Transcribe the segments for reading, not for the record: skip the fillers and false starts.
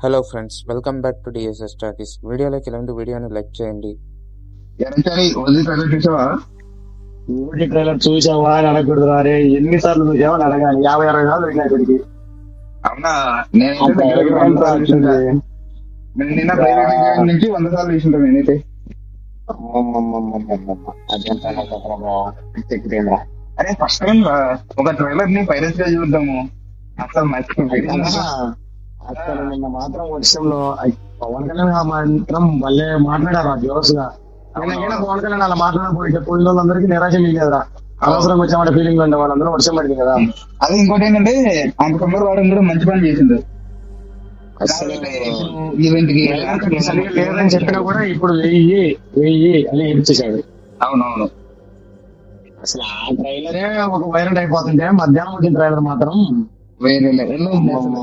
Hello friends, welcome back to DSS talkies. వీడియోలోకి వెళ్ళే ముందు వీడియోని లైక్ చేయండి. ఎనచారి ఓజీ ట్రైలర్ చూసావా? ఊటి ట్రైలర్ చూసావా అని అడగకూడదు. అరే ఎన్నిసార్లు చూసావా అని అడగాలి. 50-60 సార్లు చూసినా ఇక్కడికి. అవునా, నేనైతే దగ్గర దగ్గర 100 సార్లు చూసింటా. నేను నిన్న ట్రైలర్ రివ్యూ నుంచి 100 సార్లు చూసింటా నేనైతే. అరే ఫస్ట్ టైం ఒక ట్రైలర్ ని పైరసీ గా చూద్దాము, అసలు అసలు నిన్న మాత్రం వర్షంలో పవన్ కళ్యాణ్ మాత్రం భలే మాట్లాడారు ఆ జోస్ గా. నిన్నకైనా పవన్ కళ్యాణ్ అలా మాట్లాడకపోతే పోయిన వాళ్ళందరికీ నిరాశ మిగిలేదురా. అనవసరం వచ్చామంటే ఫీలింగ్ ఉండే వాళ్ళందరూ వర్షం పడింది కదా. అది ఇంకోటి ఏంటంటే అంత తొందర వాడడం కూడా మంచి పని చేసిండు. అసలు ఈవెంట్ కి సరిగ్గా లేదని చెప్పినా కూడా ఇప్పుడు వెయ్యి అని ఏడ్చేశాడు. అవునవును, అసలు ఆ ట్రైలరే ఒక వైరల్ అయిపోతుంటే మధ్యాహ్నం వచ్చిన ట్రైలర్ మాత్రం వేరే లెవెల్లో ఉంది అసలు.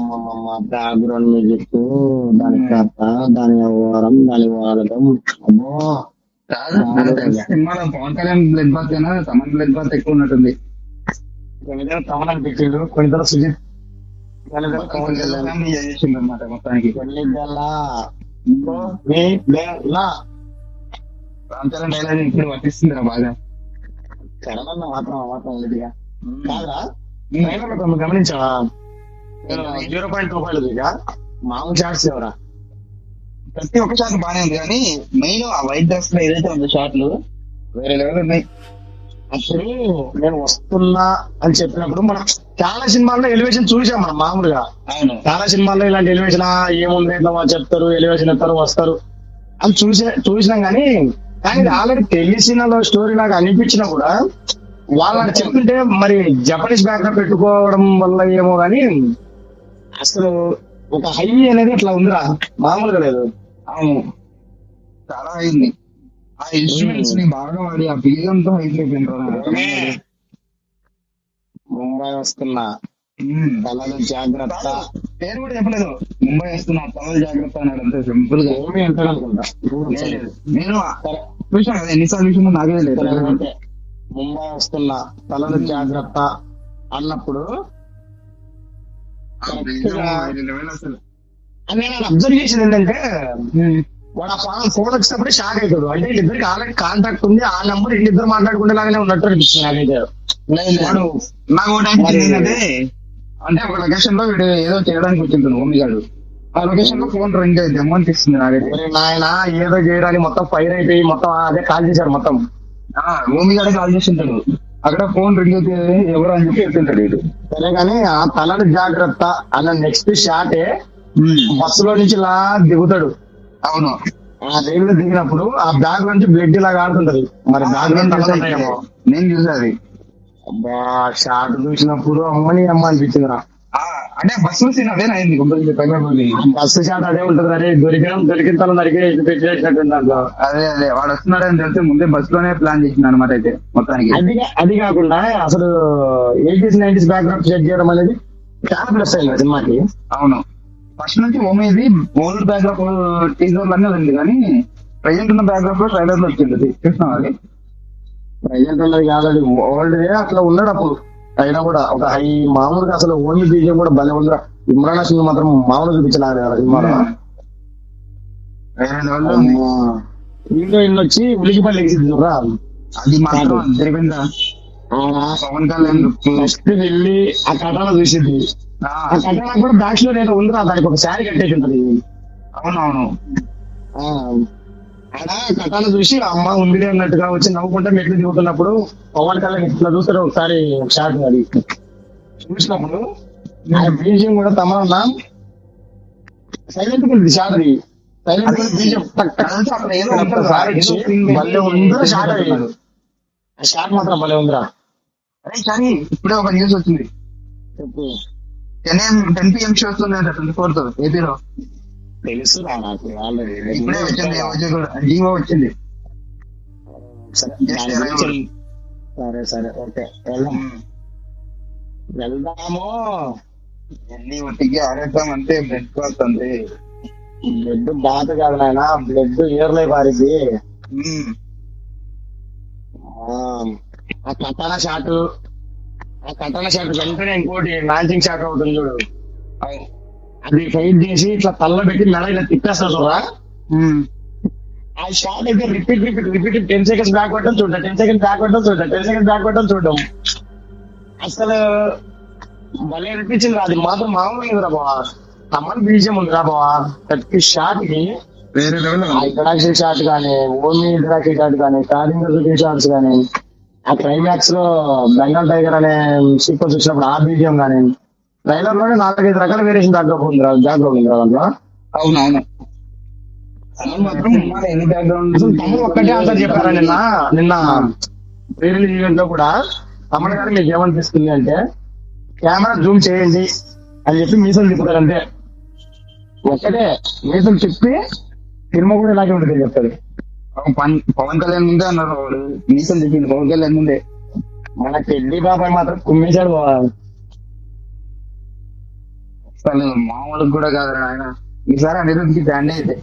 బ్యాక్గ్రౌండ్ మ్యూజిక్, దాని కథ, దాని వ్యవహారం, దాని వాడటం, అమ్మో సినిమాలో పవన్ కళ్యాణ్ బ్లడ్ బాత్ కన్నా తమన్ బ్లడ్ బాత్ ఎక్కువ ఉన్నట్టుంది. కొన్నిదర తమన్ అనిపించాడు, కొన్నిదర సుజిత్, కొన్నిదర పవన్ కళ్యాణ్, చేసిండు అనమాట మొత్తానికి. రామ్ చరణ్ డైలాగ్ ఇప్పుడు వర్తిస్తుందిరా బాగా. కరణన్న మాత్రం ఇదిగా కాదురా. ట్రైలర్ లో గమనించావా? 0.25 దిగా మామూలు చాట్స్ ఎవరా? ప్రతి ఒక్క షాట్ బానే ఉంది, కానీ మెయిన్ ఆ వైట్ డ్రెస్ లో ఏదైతే ఉందో షాట్లు వేరే లెవెల్ ఉన్నాయి. అప్పుడు నేను వస్తున్నా అని చెప్పినప్పుడు మనం చాలా సినిమాల్లో ఎలివేషన్ చూసాం మనం మామూలుగా. అవును, చాలా సినిమాల్లో ఇలాంటి ఎలివేషన్ ఏముంది, ఇట్లా చెప్తారు, ఎలివేషన్ ఇస్తారు, వస్తారు అని చూసినాం. కానీ ఇది ఆల్రెడీ తెలిసిన స్టోరీ లాగా అనిపించినా కూడా వాళ్ళని చెప్తుంటే మరి జపనీస్ బ్యాక్గ్రౌండ్ పెట్టుకోవడం వల్ల ఏమో గానీ అసలు ఒక హై అనేది ఇట్లా ఉందిరా, మామూలుగా లేదు. అవును, చాలా అయింది. ఆ ఇన్స్ట్రుమెంట్స్ ని బాగా వాడి ఆ బీజంతో హైట్ అయిపోయింది. ముంబై వస్తున్నా, తలలు జాగ్రత్త, పేరు కూడా చెప్పలేదు. ముంబై వస్తున్నా, తమలు జాగ్రత్త అన్నాడు అంతే సింపుల్ గా. ఏమి అంటాడు అనుకుంటా. నేను చూసాను కదా, ఎన్నిసార్లు చూసినా నాకే లేదు. ముంబై వస్తున్నా, తలలు జాగ్రత్త అన్నప్పుడు అసలు నేను అబ్జర్వ్ చేసింది ఏంటంటే వాడు ఆ ఫోన్ వచ్చినప్పుడు షాక్ అవుతాడు. అంటే వీళ్ళిద్దరికి ఆల్రెడీ కాంటాక్ట్ ఉంది, ఆ నెంబర్ వీళ్ళిద్దరు మాట్లాడుకునేలాగానే ఉన్నట్టు అనిపిస్తుంది నాకైతే. వాడు నాకు ఒకటి ఏంటంటే, అంటే ఒక లొకేషన్ లో వీడు ఏదో చేయడానికి వచ్చింటాడు మమ్మీ గారు. ఆ లొకేషన్ లో ఫోన్ రింగ్ అయితే అనిపిస్తుంది నాకైతే. నాయన ఏదో చేయడానికి మొత్తం ఫైర్ అయిపోయి మొత్తం అదే కాల్ చేశారు మొత్తం. మమ్మీ గారే కాల్ చేస్తుంటాడు, అక్కడ ఫోన్ రింగ్ అయితే ఎవరు అని చెప్పి చెప్తుంటాడు వీడు. సరే కానీ ఆ తలను జాగ్రత్త అన్న నెక్స్ట్ షాటే బస్సులో నుంచి ఇలా దిగుతాడు. అవును, ఆ రైలు దిగినప్పుడు ఆ బ్యాగ్ నుంచి బ్లడ్ ఇలా ఆడుతుంటది. మరి బ్యాగ్ ఏమో నేను చూసాది. అబ్బా షాట్ చూసినప్పుడు అమ్మని అమ్మ అనిపించిందిరా. అంటే బస్సు సీన్ అదేనా అయింది బస్సు షాట్ అదే ఉంటది. అరే దొరికిన తల నరికే పెట్టేసినట్టు దాంట్లో. అదే వాడు వస్తున్నాడని తెలిసి ముందే బస్ లోనే ప్లాన్ చేసింది అనమాట అయితే మొత్తానికి. అది కాకుండా అసలు 80s 90s బ్యాక్గ్రౌండ్ సెట్ చేయడం అనేది చాలా ప్లస్ అయింది సినిమాకి. అవును, ఫస్ట్ నుంచి ఓమేది ఓల్డ్ బ్యాక్గ్రౌండ్ టీజర్ అన్నీ ఉంది, కానీ ప్రజెంట్ ఉన్న బ్యాక్గ్రౌండ్ లో ట్రైలర్ లో వచ్చింది చూసినా. అది ప్రజెంట్ ఉన్నది కాదు, ఓల్డ్ అట్లా ఉన్నాడు అప్పుడు. అయినా కూడా ఒక హై మామూలుగా అసలు ఓన్లీ బీజం కూడా భలే ఉందిరా. ఇమ్రాన్ హాష్మి మాత్రం మామూలుగా చూపించలేదు సినిమాలో. హీరోయిన్ వచ్చి ఉలికిపల్లి ఎగిసిందిరా. అది మాత్రం జరిగిందా? పవన్ కళ్యాణ్ ఫస్ట్ వెళ్ళి ఆ కథలో చూసింది. ఆ కథలో కూడా బ్యాక్ లో నేను ఉందిరా, దానికి ఒక శారీ కట్టేసి ఉంటది. అవునవును, ఆడ కథను చూసి అమ్మ ఉంది అన్నట్టుగా వచ్చి నవ్వుకుంటే మెట్లు దిగుతున్నప్పుడు పవన్ కళ్యాణ్ ఇట్లా చూస్తారు ఒకసారి షాట్. అది చూసినప్పుడు ఆ బీజం కూడా తమన్నా సైలెంట్ ఉంది షాట్. అది సైలెంట్ బీజం భలే ఉందిరా షాట్. అది ఆ షాట్ మాత్రం భలే ఉందిరా. అరే కానీ ఇప్పుడే ఒక న్యూస్ వచ్చింది. చెప్పు. 10 PM షో వస్తుంది అంట 24th ఏపీలో. తెలుసు నాకు ఆల్రెడీ. ఇప్పుడే వచ్చింది, జీవో వచ్చింది. సరే ఓకే వెళ్దాము. ఎన్ని ఒట్టికి ఆడేద్దాం అంటే బ్లడ్ క్లాత్ అంతే. బ్లడ్ బాధ కాదు నాయన, బ్లడ్ ఏర్లై పారిద్ది. ఆ కటానా షాట్ వెంటనే ఇంకోటి లాంచింగ్ షాట్ అవుతుంది చూడు. అది ఫైట్ చేసి ఇట్లా తల్ల పెట్టి మెడ ఇలా తిప్పేస్తారు చూడరా. ఆ షాట్ అయితే రిపీట్ 10 సెకండ్స్ బ్యాక్ కొట్టడం చూడడం, 10 సెకండ్స్ బ్యాక్ కొట్టడం చూడడం, 10 సెకండ్స్ బ్యాక్ కొట్టడం చూడడం. అసలు భలే అనిపించింది. అది మాత్రం మామూలు లేదురా బావా. తమన్ బీజం ఉందిరా బావా. ప్రతి షాట్ కి వేరే లెవెల్ ఆ ఇంట్రడక్షన్ షాట్ కానీ, ఓన్లీ ఇంట్రడక్షన్ షాట్ కానీ, స్టార్టింగ్ షాట్స్ కానీ, ఆ క్లైమాక్స్ లో బెంగాల్ టైగర్ అనే సీక్వెన్స్ వచ్చినప్పుడు ఆ బీజియం కానీ, ట్రైలర్ లోనే 4-5 రకాల వేరియేషన్ బ్యాక్గ్రౌండ్ ఉందిరా దాంట్లో. అవునవును. తమన్ మాత్రం ఎన్ని బ్యాక్గ్రౌండ్ అసలు తమిళ ఒక్కటే ఆన్సర్ చెప్పారా నిన్న ప్రీ రిలీజ్ ఈవెంట్ లో కూడా. తమిళ గారు మీకు ఏమనిపిస్తుంది అంటే కెమెరా జూమ్ చేయండి అని చెప్పి మీసం తిప్పుతారు అంతే. ఒక్కటే మీసం తిప్పి సినిమా కూడా ఇలాగే ఉంటుంది చెప్తాడు. పవన్ కళ్యాణ్ ముందే అన్నారు వాడు మీసం తిప్పింది పవన్ కళ్యాణ్ ముందే. మన పెళ్లి బాబాయ్ మాత్రం కుమ్మేశాడు బాబా. అసలు మామూలుగా కూడా కాదు ఆయన. ఈసారి అనిరుద్ధికి బ్యాండ్ అయితే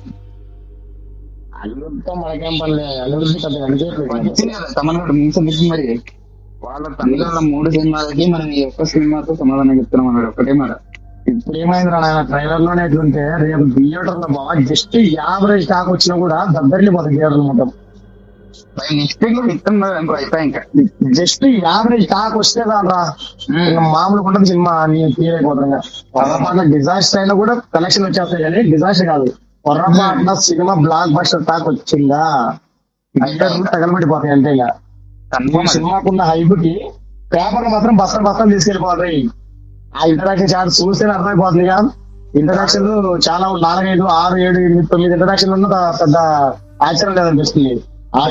అల్లుడితో మనకేం పనిలే. అల్లుడికి పెద్ద అనిపించలేదు. వచ్చింది కదా తమన్ కూడా మీసం తిప్పి మరి. వాళ్ళ తమిళ 3 సినిమాలకి మనం ఈ ఒక్క సినిమాతో సమాధానం చెప్తున్నాం అన్నాడు. ఒకటే మాట. ఇప్పుడు ఏమైందిరా నాయన, ట్రైలర్ లోనే ఎట్లుంటే రేపు థియేటర్ లో బాగా జస్ట్ యావరేజ్ టాక్ వచ్చినా కూడా దద్దరిల్లిపోతుంది థియేటర్ మొత్తం. నెక్స్ట్ వీక్ లో ఇస్తున్నారు అనుకో అయిపోయి ఇంకా. జస్ట్ యావరేజ్ టాక్ వస్తే దాంట్లో మామూలుగా ఉంటుంది సినిమా. నేను క్లియర్ అయిపోతున్నా. పొరపాటున డిజాస్టర్ అయినా కూడా కలెక్షన్ వచ్చేస్తాయి కానీ డిజాస్టర్ కాదు. పొరపాటున సినిమా బ్లాక్ బస్టర్ టాక్ వచ్చిందా థియేటర్లు తగలబడిపోతాయి అంతే. ఇక సినిమాకున్న హైప్ కి పేపర్ మాత్రం బస్తాలు తీసుకెళ్లిపోతాయి. ఆ ఇంటరాక్షన్ చార్ట్ చూస్తే అర్థమైపోతుంది. ఇంటరాక్షన్ చాలా 4, 5, 6, 7, 8, 9 ఇంటరాక్షన్ ఉన్న పెద్ద ఆశ్చర్యం లేదనిపిస్తుంది. ఆ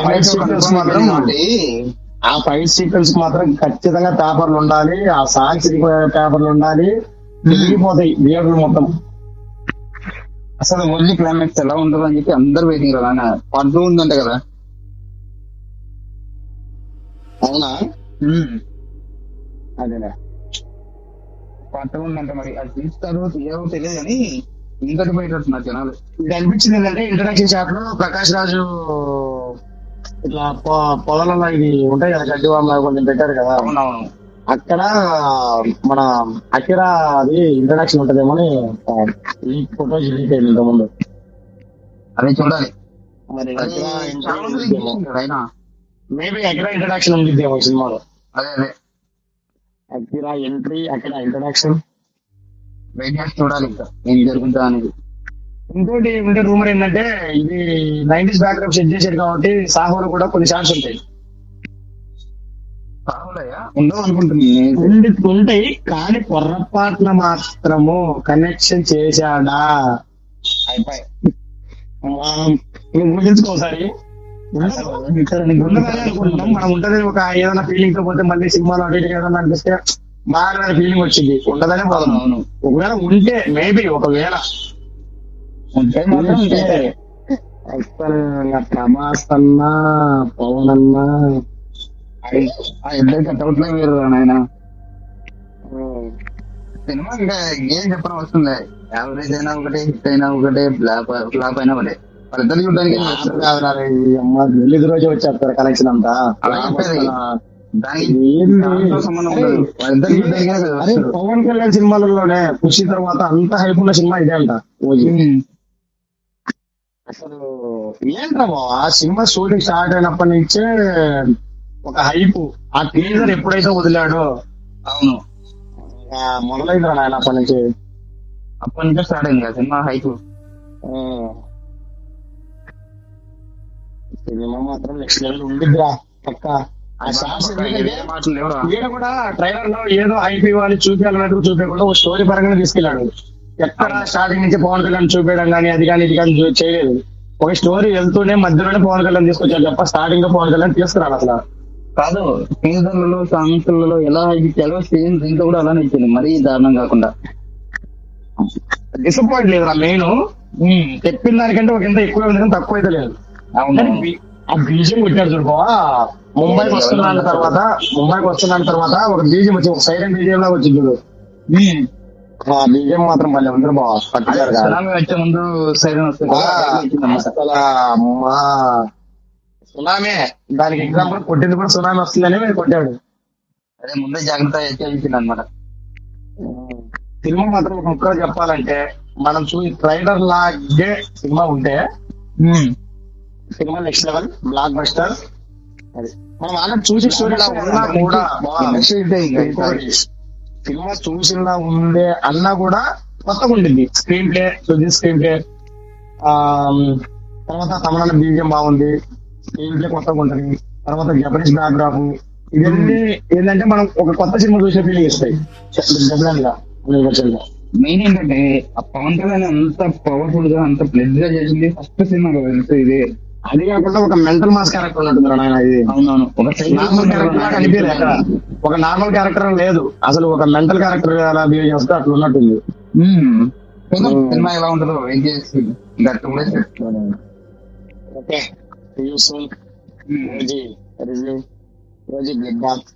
ఫైట్ సీక్వెన్స్ మాత్రం ఖచ్చితంగా పేపర్లు ఉండాలి. ఆ సాంగ్స్ పేపర్లు ఉండాలి. తిరిగిపోతాయి థియేటర్లు మొత్తం. అసలు ఓన్లీ క్లైమాక్స్ ఎలా ఉంటుందో అని చెప్పి అందరు వెయిటింగ్ కదా. పార్ట్ 2 ఉందంట కదా. అవునా? అదేనా పార్ట్ 2 ఉందంట. మరి అది తీస్తారు తీయవో తెలియదు కానీ ఇంతటి పోయేటట్టున్నారు జనాలు. ఇది అనిపించింది ఏంటంటే ఇంట్రడక్షన్ షాట్ లో ప్రకాష్ రాజు ఇట్లా పొలాలలో ఇది ఉంటాయి కదా గడ్డి వామ కొంచెం పెట్టారు కదా. అవునవును. అక్కడ మన అకిరా అది ఇంట్రడక్షన్ ఉంటదేమో అని లీక్ ఫోటోస్ లీక్ అయింది ఇంతకుముందు. అదే చూడాలి. మరి అయినా మేబీ అకిరా ఇంట్రడక్షన్ ఉండిద్దేమో సినిమాలో. అదే అదే Akira entry, Akira introduction wait చేసి చూడాలి ఇంకా ఏం జరుగుతుందా అనేది. ఇంకోటి ఉండే రూమర్ ఏంటంటే ఇది 90s బ్యాక్గ్రౌండ్ సెట్ చేశారు కాబట్టి సాహోలో కూడా కొన్ని ఛాన్స్ ఉంటాయి. ఉండవు అనుకుంటున్నాను. ఉంటాయి కానీ పొరపాటున మాత్రము కనెక్షన్ చేశాడా అయిపోయి ఊహించుకోసారి అనుకుంటున్నాం మనం. ఉంటది ఒక ఏదైనా ఫీలింగ్ తో పోతే మళ్ళీ సినిమాలో అటు ఇటు ఏదైనా అనిపిస్తే బాగా ఫీలింగ్ వచ్చింది. ఉండదనే పోదాం. ఒకవేళ ఉంటే మేబీ ఒకవేళ ఉంటే మాత్రం అసలు ప్రభాస్ అన్నా పవన్ అన్నా ఆ ఇద్దరు కట్అవుట్ లో వేరు ఆయన. సినిమా ఇంకా ఏం చెప్పడం వస్తుంది. యావరేజ్ అయినా ఒకటే, హిట్ అయినా ఒకటే, ఫ్లాప్ అయినా ఒకటే. వాళ్ళిద్దరు చూడడానికి రిలీజ్ రోజే వచ్చేస్తారు కలెక్షన్ అంతా. పవన్ కళ్యాణ్ సినిమాలలోనే ఖుషి తర్వాత అంత హైప్ ఉన్న సినిమా ఇదే అంట. అసలు ఏంట్రా బాబా, సినిమా షూటింగ్ స్టార్ట్ అయినప్పటి నుంచే ఒక హైప్. ఆ టీజర్ ఎప్పుడైతే వదిలాడో అవును మొదలైందిరా నాయన అప్పటి నుంచి. అప్పటి నుంచే స్టార్ట్ అయింది కదా సినిమా హైప్. సినిమా మాత్రం నెక్స్ట్ లెవెల్ ఉండిద్దిరా పక్క. ఈయన కూడా ట్రైలర్ లో ఏదో హైప్ ఇవ్వాలి చూపించాలన్నట్టు చూపించకుండా ఒక స్టోరీ పరంగానే తీసుకెళ్ళాడు. ఎక్కడ స్టార్టింగ్ నుంచి పవన్ కళ్యాణ్ చూపించడం కానీ అది కానీ ఇది కానీ చేయలేదు. ఒక స్టోరీ వెళ్తూనే మధ్యలోనే పవన్ కళ్యాణ్ తీసుకొచ్చారు తప్ప స్టార్టింగ్ లో పవన్ కళ్యాణ్ తీసుకురాలి అసలు. కాదు టీజర్లలో సాంగ్స్లలో ఎలా ఇచ్చాడో సేమ్ దీంట్లో కూడా అలానే ఇచ్చింది. మరీ దారుణం కాకుండా. డిసప్పాయింట్ లేదురా. మెయిన్ చెప్పిన దానికంటే ఒక ఎంత ఎక్కువ ఉంది కానీ తక్కువ అయితే లేదు. ఆ బీజం కొట్టాడు చూడుకోవా. ముంబైకి వస్తున్నాను తర్వాత ఒక బీజం వచ్చి ఒక సైలెంట్ బీజం లాగా వచ్చింది చూడు. ఆ బీజం మాత్రం మళ్ళీ అందరూ బాగా సునామీ వచ్చే ముందు సైరన్ సునామీ దానికి ఎగ్జాంపుల్ కొట్టింది కూడా సునామీ వస్తుందని కొట్టాడు. అదే ముందే జాగ్రత్త హెచ్చరించింది అనమాట. సినిమా మాత్రం ఒక ముక్కలో చెప్పాలంటే మనం చూసి ట్రైలర్ లాగే సినిమా ఉంటే cinema next level block buster. అది మనం ఆల్రెడీ చూసి స్టోరీ ఉన్నా కూడా ఇంకొకటి, సినిమా చూసినా ఉండే అన్నా కూడా కొత్తగా ఉండింది. స్క్రీన్ ప్లే, స్క్రీన్ ప్లే, తర్వాత తమిళ బీజియం బాగుంది, స్క్రీన్ ప్లే కొత్తగా ఉంటుంది, తర్వాత జపనీస్ బ్యాక్గ్రాఫ్, ఇవన్నీ ఏంటంటే మనం ఒక కొత్త సినిమా చూసే ఫీలింగ్ ఇస్తాయి డెఫినెట్ గా. మెయిన్ ఏంటంటే ఆ పవన్ కళ్యాణ్ అంత పవర్ఫుల్ గా అంత ప్లెజ్ గా చేసింది ఫస్ట్ సినిమా ఇది. అది కాకుండా ఒక మెంటల్ మాస్ క్యారెక్టర్ ఉన్నట్టుంది నాయన ఇది. అవునవును, ఒక నార్మల్ క్యారెక్టర్ లాగా అనిపించలేదు ఎక్కడ. ఒక నార్మల్ క్యారెక్టర్ లేదు అసలు, ఒక మెంటల్ క్యారెక్టర్ ఎలా బిహేవ్ చేస్తే అట్లా ఉన్నట్టుంది. సినిమా ఎలా ఉంటుందో వెయిట్ చేసి ఓకే, రివ్యూ బ్లడ్ బాత్.